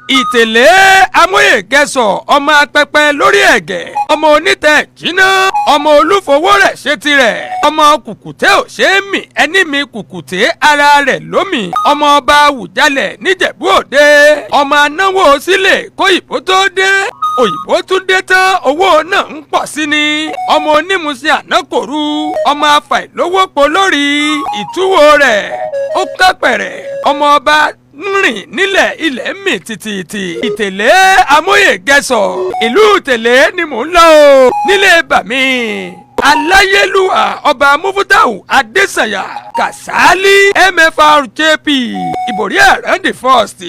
Ìtèlé amóyègẹsọ̀ ọmọ apẹpẹ lórí ẹ̀gẹ́ ọmọ onítẹ̀ jìnnà ọmọ olúfowó rẹ̀ ṣe tirẹ̀ ọmọ kùkùté ò ṣe é mì ẹni mi kùkùté ara rẹ̀ lómì ọmọ ọba Àwùjalẹ̀ níjẹ̀bú Òde ọmọ anáwó sílẹ̀ kóyìnbó tó dé òyìnbó tún dé tán owó náà ń pọ̀ sí ni ọmọ onímùsí ànákòrú ọmọ afàìlówópo lórí ìtúwò rẹ̀ ó kápẹ̀rẹ̀ ọmọ ọba rìn nílẹ̀ ilẹ̀ mì tìtìtì Ìtèlé amóyègẹsọ̀ ìlú Ìtèlé ni mò ń lọ o nílé bàmí aláyélúwà ọba Mufutau Adésànyà Kàsálí MFRJP ìbòrí àràǹdì first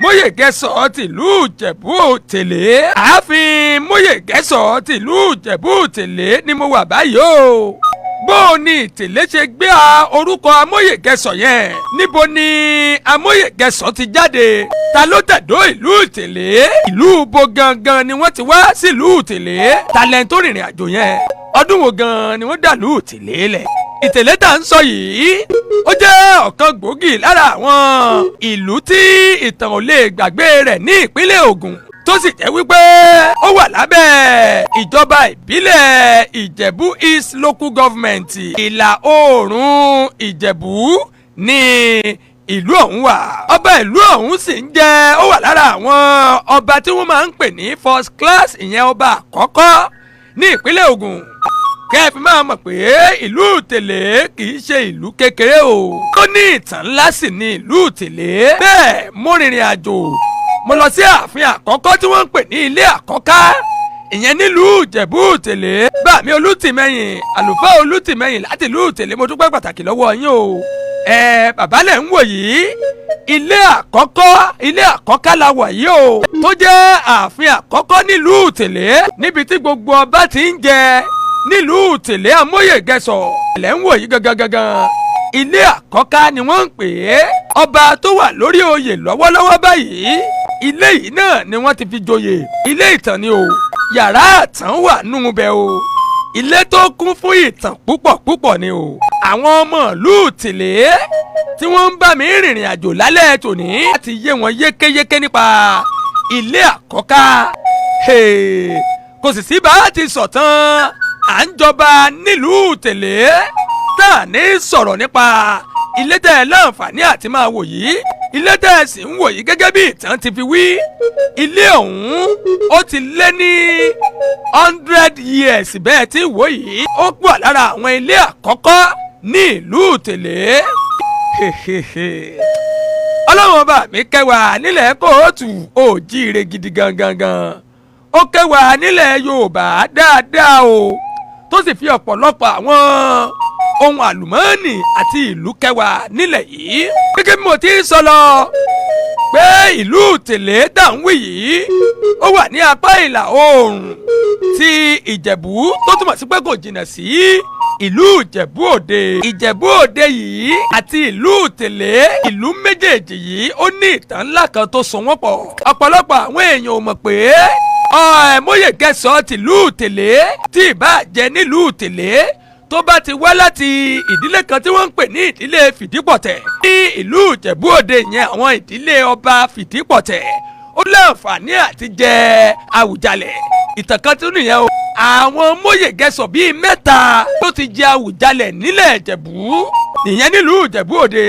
Móyègẹsọ̀ tìlú Ìjẹ̀bú Òtèlé ààfin Móyègẹsọ̀ tìlú Ìjẹ̀bú Òtèlé ni mo wà báyìí o bó ni Ìtèlé ṣe gbé orúkọ amóyègẹsọ̀ yẹn níbo ni amóyègẹsọ̀ ti jáde ta ló tẹ̀dó ìlú Ìtèlé ìlú bo gangan ni wọ́n ti wá sílùú Ìtèlé talent tó rìnrìn àjò yẹn ọdún wo gan ni wọ́n dàlú Ìtèlé lẹ̀ Ìtèlé tá ń sọ yìí ó jẹ́ ọ̀kan gbòógì lára àwọn ìlú tí ìtàn ò lè gbàgbé rẹ̀ ní ìpínlẹ̀ Ògùn tó sì jẹ́ wípé ó wà lábẹ́ ìjọba ìbílẹ̀ Ìjẹ̀bú East Local Government ìlà oòrùn Ìjẹ̀bú ní ìlú ọ̀hún wà ọba ìlú ọ̀hún sì ń jẹ́ ó wà lára àwọn ọba tí wọ́n máa ń pè ní first class ìyẹn ọba àkọ́kọ́ ní ìpínlẹ̀ Ògùn kẹ́ẹ̀fì máa mọ̀ pé ìlú Ìtèlé kì í ṣe ìlú kékeré o ó ní ìtàn ńlá sì ní ìlú Ìtèlé bẹ́ẹ̀ mo rìnrìn àjò mo lọ sí ààfin àkọ́kọ́ tí wọ́n ń pè ní ilé àkọ́ká ìyẹn nílùú Ìjẹ̀bú Ìtèlé bàmí Olútìmẹ́yìn àlùfáà Olútìmẹ́yìn láti ìlú Ìtèlé mo dúpẹ́ pàtàkì lọ́wọ́ yín o bàbá lẹ̀ ń wò yìí ilé àkọ́ká la wà yìí o tó jẹ́ ààfin àkọ́kọ́ nílùú Ìtèlé níbi tí gbogbo ọba ti ń jẹ nílùú Ìtèlé amóyègẹsọ̀ lẹ̀ ń wò yìí gangan ilé àkọ́ká ni wọ́n ń pè é ọba tó wà lórí oyè lọ́wọ́lọ́wọ́ báyìí ilé yìí náà ni wọ́n ti fi joyè ilé ìtàn ni o yàrá àtàn wà nù bẹ́ẹ̀ o ilé tó kún fún ìtàn púpọ̀ ni o àwọn ọmọ ìlú Ìtèlé tí wọ́n ń bá mi rìnrìn àjò lálẹ́ tòní láti yé wọn yékéyéké nípa ilé àkọ́ká kò sì sí bá a ti sọ̀tàn à ń jọba nílùú Ìtèlé tá à ní sọ̀rọ̀ nípa ilé tẹ́ ẹ láǹfààní àti máa wò yìí ilé tẹ́ ẹ sì ń wò yìí gẹ́gẹ́ bí ìtàn ti fi wí ilé ọ̀hún ó ti lé ní 100 years bẹ́ẹ̀ tí wò yìí ó pọ̀ lára àwọn ilé àkọ́kọ́ ní ìlú Ìtèlé ọlọ́run ọba mi kẹwàá nílẹ̀ kóòtù òjíire gidi gangan ó kẹwàá nílẹ̀ Yorùbá dáadáa o tó sì fi ọ̀pọ̀lọpọ̀ àwọn ohun àlùmọ́ọ́nì àti ìlú kẹwàá nílẹ̀ yìí gẹ́gẹ́ bí mo ti sọ lọ pé ìlú Ìtèlé dáhùn yìí ó wà ní apá ìlà oòrùn ti Ìjẹ̀bú tó túmọ̀ sí pé kò jìnnà sí ìlú Ìjẹ̀bú Òde Ìjẹ̀bú Òde yìí àti ìlú Ìtèlé ìlú méjèèjì yìí ó ní ìtàn ńlá kan tó so wọ́n pọ̀ ọ̀pọ̀lọpọ̀ àwọn èèyàn ò mọ̀ pé Móyègẹsọ̀ tìlú Ìtèlé tí ìbá jẹ́ nílùú Ìtèlé tó bá ti wá láti ìdílé kan tí wọ́n ń pè ní ìdílé Fìdípọ̀tẹ̀ ní ìlú Ìjẹ̀bú Òde yẹn àwọn ìdílé ọba Fìdípọ̀tẹ̀ ó láǹfààní àti jẹ Àwùjalẹ̀ ìtàn kan tún nìyẹn o àwọn Móyègẹsọ̀ bíi 3 tó ti jẹ Àwùjalẹ̀ nílẹ̀ Ìjẹ̀bú nìyẹn nílùú Ìjẹ̀bú Òde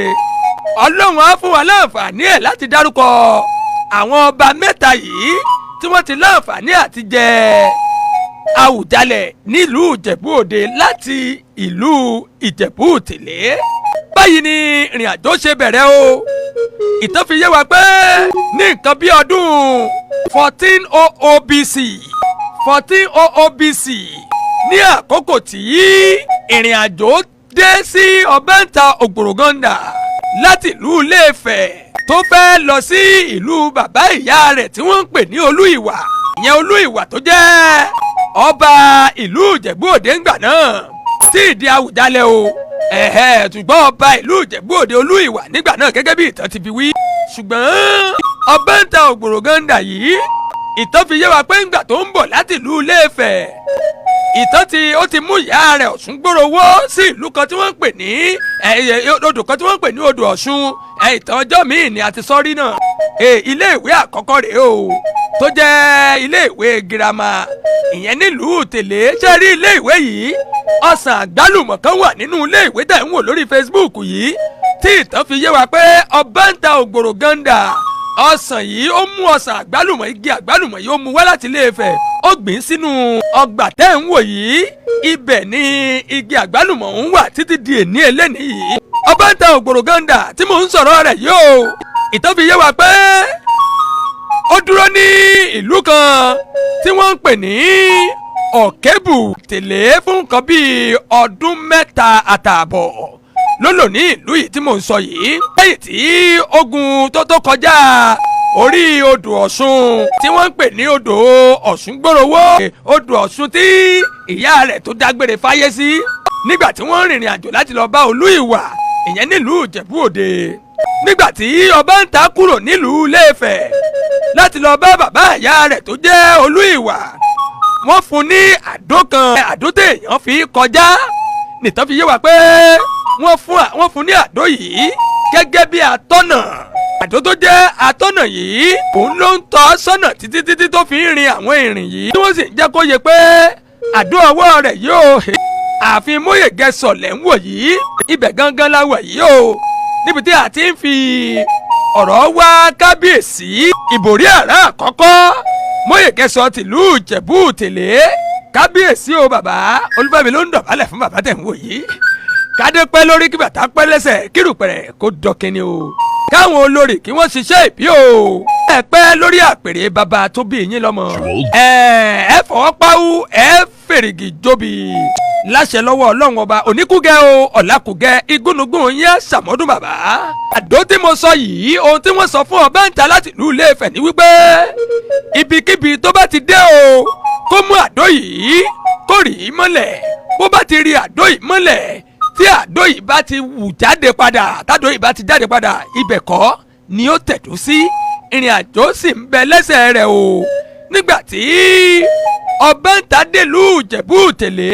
Ọlọ́run á fún wa láǹfààní ẹ̀ láti dárúkọ àwọn ọba 3 yìí tí wọ́n ti láǹfààní àti jẹ Àwùjalẹ̀ nílùú Ìjẹ̀bú Òde láti ìlú Ìjẹ̀bú Ìtèlé báyìí ni ìrìn àjò ṣe bẹ̀rẹ̀ o ìtàn fi yé wa pé ní nǹkan bí ọdún 1400 BC 1400 BC ní àkókò tí ìrìn àjò dé sí Ọbàntà Ògbòrògàndà láti ìlú Ilé-Ifẹ̀ tó fẹ́ lọ sí ìlú bàbá ìyá rẹ̀ tí wọ́n ń pè ní Olú-Ìwà ìyẹn Olú-Ìwà tó jẹ́ ọba ìlú Ìjẹ̀bú Òde ńgbà náà tí ìdí Àwùjalẹ̀ o ṣùgbọ́n ọba ìlú Ìjẹ̀bú Òde Olú-Ìwà nígbà náà gẹ́gẹ́ bí ìtàn ti fi wí ṣùgbọ́n Ọbàntà Ògbòrògàndà yìí ìtàn fi yé wa pé ńgbà tó ń bọ̀ láti ìlú Ilé-Ifẹ̀ ìtàn tí ó ti mú ìyá rẹ̀ Ọ̀ṣun gbòòrò sí ìlú kan tí wọ́n ń pè ní odò kan tí wọ́n ń pè ní odò Ọ̀ṣun. Ìtàn ọjọ́ míì ni a ti sọ́rí náà. Ilé ìwé àkọ́kọ́ rèé o tó jẹ́ ilé ìwé girama ìyẹn nílùú Ìtẹ̀lé. ṣe rí ilé ìwé yìí ọsàn àgbálùmọ̀ kan wà nínú ilé ìwé tẹ̀ ń wò lórí Facebook yìí tí ìtàn fi yé wa pé ọba ń ta ògbòrò ganda ọsàn yìí ó mú ọsàn àgbálùmọ̀ igi àgbálùmọ̀ yìí ó mú wá láti Ilé Ifẹ̀ ó gbìn sínú ọgbà tẹ́ ń wò yìí ibẹ̀ ni igi àgbálùmọ̀ ń wà títí di èní eléni yìí. ọba ń ta ògbòrò ganda tí mò ń sọ̀rọ̀ rẹ̀ yìí o ìtàn fi yé wa pé ó dúró ní ìlú kan tí wọ́n ń pè ní Ijebu Itele fún nǹkan bíi ọdún 3 àtààbọ̀ ló lò ní ìlú yìí tí mò ń sọ yìí. lẹ́yìn tí ogun tó kọjá orí odò Ọ̀ṣun tí wọ́n ń pè ní odò Ọ̀ṣun gbòòrò odò Ọ̀ṣun tí ìyá rẹ̀ tó dágbére fáyé sí nígbà tí wọ́n rìnrìn àjò láti lọ bá Olú Ìwà ìyẹn nílùú Ìjẹ̀bú Òde. nígbà tí ọba ń ta kúrò nílùú Ilé Ifẹ̀ láti lọ bá bàbá ìyá rẹ̀ tó jẹ́ Olú Ìwà wọ́n fún ní àdó kan àdó téèyàn fi kọjá nìtàn fi yé wa pé wọ́n fún ní àdó yìí gẹ́gẹ́ bí atọ́nà. àdó tó jẹ́ atọ́nà yìí òun ló ń tọ́ sọ́nà títí tó fi ń rin àwọn ìrìn yìí tí wọ́n sì ń jẹ́ kó yé pé àdó ọwọ́ rẹ̀ yóò ààfin Móyègẹ Sọ̀lẹ̀ ń wò yìí ibẹ̀ gangan la wà yìí o níbi tí a ti ń fi ọ̀rọ̀ wá kábíyèsí ìbòrí àrà àkọ́kọ́ Móyègẹ Sọ tìlú Ìjẹ̀bú Ìtẹ̀lé. kábíyèsí o bàbá Olúfẹ́mi ló ń dọ̀bálẹ̀ fún bàbá tẹ̀ ń wò yìí. kádé pẹ́ lórí kí bàtà pẹ́ lẹ́sẹ̀ kírùpẹ̀rẹ̀ kó dọ̀kẹ́ni o. káwọn olórí kí wọ́n ṣiṣẹ́ ìbí o. ẹ pẹ́ lórí àpèrè bàbá tó bí yín lọ́mọ. ẹ fọwọ́ páwú ẹ fèrègì jóbi. láṣẹ lọ́wọ́ Ọlọ́run ọba oníkúgẹ́ o ọ̀làkúgẹ́ igúnnugún yẹn ṣàmọ́dún bàbá. àdó tí mo sọ yìí ohun tí wọ́n sọ fún ọba ń ta láti ìlú Ilé Ifẹ̀ ní wípé ibikíbi tó bá ti dé o kó mú àdó yìí kó rì í mọ́lẹ̀ bó bá ti rí àdó yìí mọ́lẹ̀ tí àdó yìí bá ti wù jáde padà tádó yìí bá ti jáde padà ibẹ̀ kọ́ ni ó tẹ̀dó sí ìrìn àjò sì ń bẹ lẹ́sẹ̀ rẹ̀ o. nígbà tí ọba ń ta délùú Ìjẹ̀bú Ìtẹ̀lé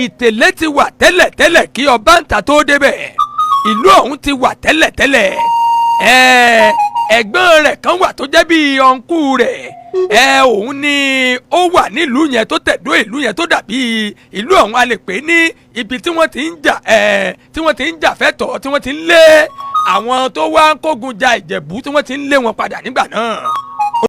Ìtẹ̀lé ti wà tẹ́lẹ̀tẹ́lẹ̀ kí ọba ń ta tó débẹ̀ ìlú ọ̀hún ti wà tẹ́lẹ̀tẹ́lẹ̀ ẹ̀gbọ́n rẹ̀ kan wà tó jẹ́ bíi ọ̀nkú rẹ̀ òun ni ó wà nílùú yẹn tó tẹ̀dó ìlú yẹn tó dàbí ìlú ọ̀hún a lè pè ní ibi tí wọ́n ti ń jà fẹ́tọ̀ọ́ tí wọ́n ti ń lé àwọn tó wá ń kógun ja Ìjẹ̀bú tí wọ́n ti ń lé wọn padà nígbà náà.